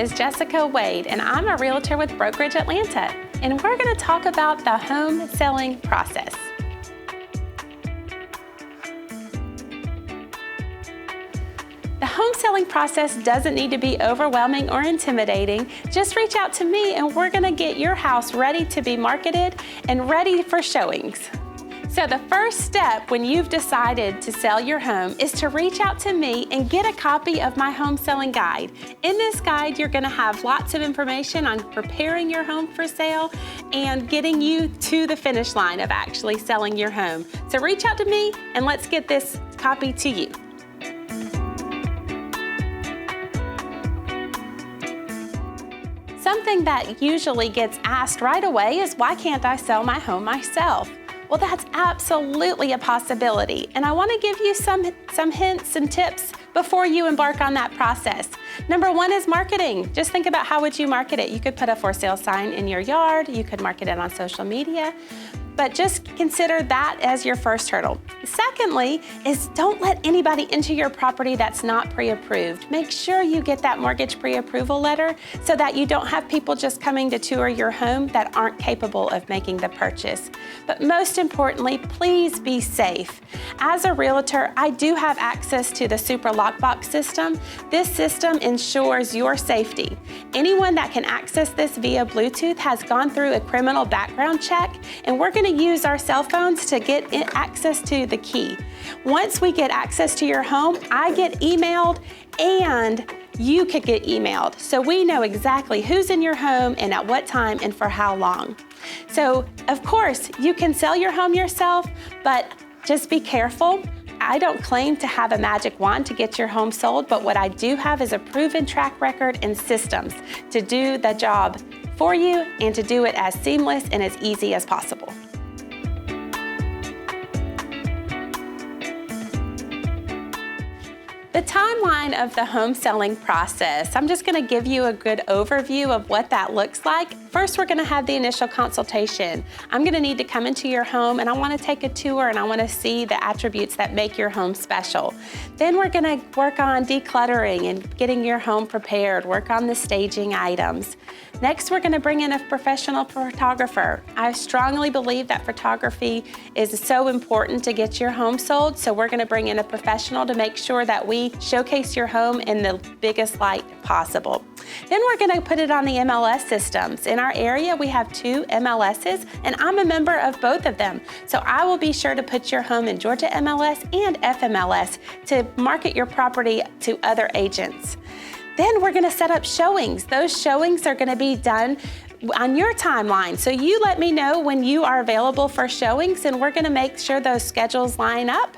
is Jessica Wade, and I'm a realtor with Brokerage Atlanta, and we're going to talk about the home selling process. The home selling process doesn't need to be overwhelming or intimidating. Just reach out to me and we're going to get your house ready to be marketed and ready for showings. So the first step when you've decided to sell your home is to reach out to me and get a copy of my home selling guide. In this guide, you're going to have lots of information on preparing your home for sale and getting you to the finish line of actually selling your home. So reach out to me and let's get this copy to you. Something that usually gets asked right away is, why can't I sell my home myself? Well, that's absolutely a possibility, and I want to give you some hints and tips before you embark on that process. Number one is marketing. Just think about, how would you market it? You could put a for sale sign in your yard, you could market it on social media, but just consider that as your first hurdle. Secondly is, don't let anybody into your property that's not pre-approved. Make sure you get that mortgage pre-approval letter so that you don't have people just coming to tour your home that aren't capable of making the purchase. But most importantly, please be safe. As a realtor, I do have access to the Super Lockbox system. This system ensures your safety. Anyone that can access this via Bluetooth has gone through a criminal background check, and we're going to use our cell phones to get access to the key. Once we get access to your home, I get emailed and you could get emailed. So we know exactly who's in your home and at what time and for how long. So of course, you can sell your home yourself, but just be careful. I don't claim to have a magic wand to get your home sold, but what I do have is a proven track record and systems to do the job for you and to do it as seamless and as easy as possible. The timeline of the home selling process, I'm just going to give you a good overview of what that looks like. First, we're going to have the initial consultation. I'm going to need to come into your home and I want to take a tour and I want to see the attributes that make your home special. Then we're going to work on decluttering and getting your home prepared, work on the staging items. Next, we're going to bring in a professional photographer. I strongly believe that photography is so important to get your home sold, so we're going to bring in a professional to make sure that we showcase your home in the biggest light possible. Then we're going to put it on the MLS systems. In our area, we have 2 MLSs, and I'm a member of both of them. So I will be sure to put your home in Georgia MLS and FMLS to market your property to other agents. Then we're going to set up showings. Those showings are going to be done on your timeline. So you let me know when you are available for showings, and we're going to make sure those schedules line up.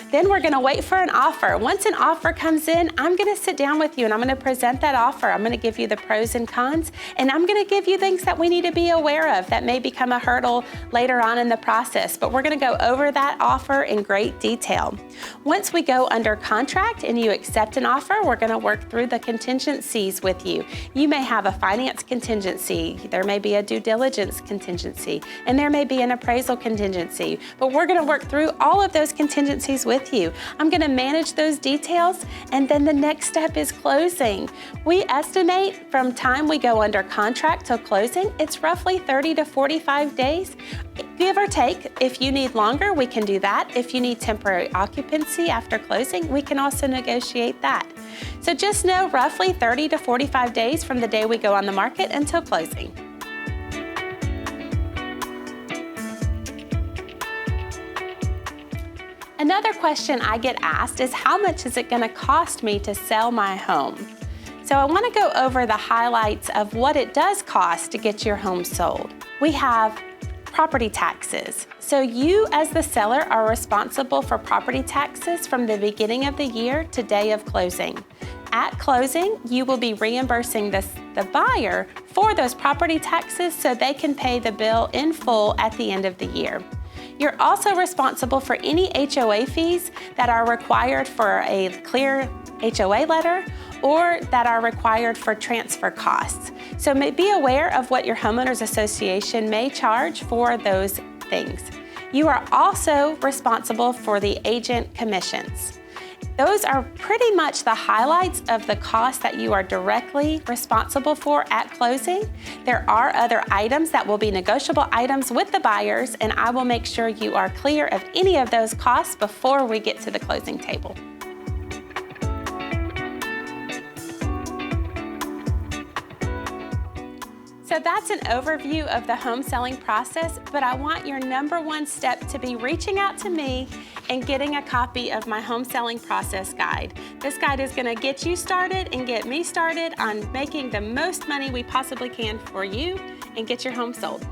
Then we're going to wait for an offer. Once an offer comes in, I'm going to sit down with you and I'm going to present that offer. I'm going to give you the pros and cons, and I'm going to give you things that we need to be aware of that may become a hurdle later on in the process. But we're going to go over that offer in great detail. Once we go under contract and you accept an offer, we're going to work through the contingencies with you. You may have a finance contingency, there may be a due diligence contingency, and there may be an appraisal contingency. But we're going to work through all of those contingencies with you. I'm going to manage those details, and then the next step is closing. We estimate from time we go under contract till closing, it's roughly 30 to 45 days, give or take. If you need longer, we can do that. If you need temporary occupancy after closing, we can also negotiate that. So just know roughly 30 to 45 days from the day we go on the market until closing. Another question I get asked is, how much is it going to cost me to sell my home? So I want to go over the highlights of what it does cost to get your home sold. We have property taxes. So you as the seller are responsible for property taxes from the beginning of the year to day of closing. At closing, you will be reimbursing the buyer for those property taxes so they can pay the bill in full at the end of the year. You're also responsible for any HOA fees that are required for a clear HOA letter or that are required for transfer costs. So be aware of what your homeowners association may charge for those things. You are also responsible for the agent commissions. Those are pretty much the highlights of the costs that you are directly responsible for at closing. There are other items that will be negotiable items with the buyers, and I will make sure you are clear of any of those costs before we get to the closing table. So that's an overview of the home selling process, but I want your number one step to be reaching out to me and getting a copy of my home selling process guide. This guide is gonna get you started and get me started on making the most money we possibly can for you and get your home sold.